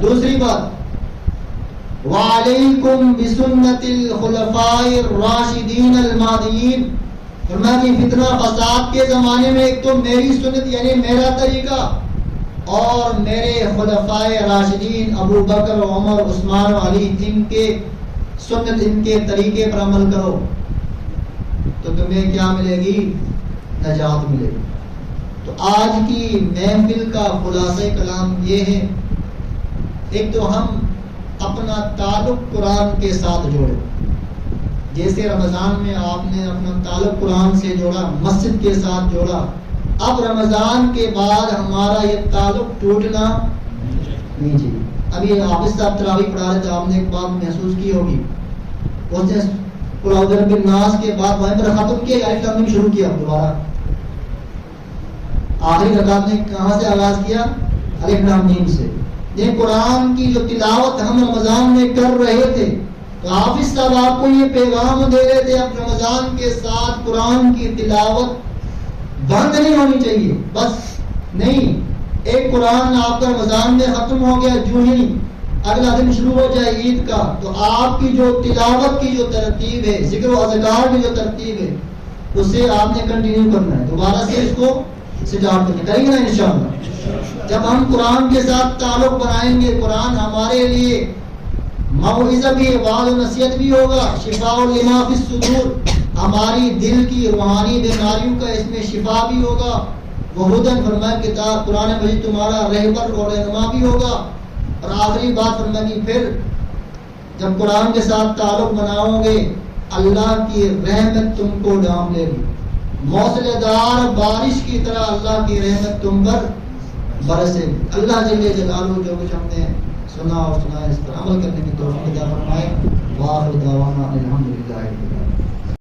دوسری بات وعلیکم بسنت الخلفاء الراشدین المہدیین، فرمایا کہ فتنہ فساد کے زمانے میں ایک تو میری سنت یعنی میرا طریقہ اور میرے خلفائے راشدین ابو بکر عمر عثمان و علی، ان کے سنت ان کے طریقے پر عمل کرو تو تمہیں کیا ملے گی؟ نجات ملے گی۔ تو آج کی محفل کا خلاصہ کلام یہ ہے، ایک تو ہم اپنا تعلق قرآن کے ساتھ جوڑیں، جیسے رمضان میں آپ نے اپنا تعلق قرآن سے جوڑا، مسجد کے ساتھ جوڑا، اب رمضان کے بعد ہمارا یہ تعلق ٹوٹنا نہیں چاہیے۔ ابھی حافظ صاحب تراویح پڑھا رہے تھے، آپ نے ایک بات محسوس کی ہوگی، اس نے قل اعوذ برب الناس کے بعد وہیں پر ختم کیا، الف لام میم شروع کیا دوبارہ، آخری رکعت میں کہاں سے آغاز کیا؟ الف لام میم سے۔ یہ قرآن کی جو تلاوت ہم رمضان میں کر رہے تھے، تو حافظ صاحب آپ کو یہ پیغام دے رہے تھے اب رمضان کے ساتھ قرآن کی تلاوت بند نہیں ہونی چاہیے، بس نہیں، ایک قرآن آپ کا رمضان میں ختم ہو گیا، جو ہی اگلا دن شروع ہو جائے عید کا، تو آپ کی جو تلاوت کی جو ترتیب ہے، ذکر و اذکار کی جو ترتیب ہے، اسے آپ نے کنٹینیو کرنا ہے، دوبارہ سے اس کو سٹارٹ کریں گے نا انشاءاللہ۔ جب ہم قرآن کے ساتھ تعلق بنائیں گے، قرآن ہمارے لیے موعظہ بھی، وعظ و نصیحت بھی ہوگا، شفاء لما فی الصدور، ہماری دل کی روحانی بیماریوں کا اس میں شفا بھی ہوگا، وہدن، فرمایا کتاب قرآن مجید تمہارا رہبر اور رہنما بھی ہوگا، اور آخری بات فرمائی پھر جب قرآن کے ساتھ تعلق بناؤ گے اللہ کی رحمت تم کو ڈھانپ لے گی، موسلادھار بارش کی طرح اللہ کی رحمت تم پر برسے گی۔ اللہ جل جلالہ جو کچھ ہم نے سنا اور سنا اس پر عمل کرنے کی توفیق عطا فرمائے۔ وآخر دعوانا الحمدللہ۔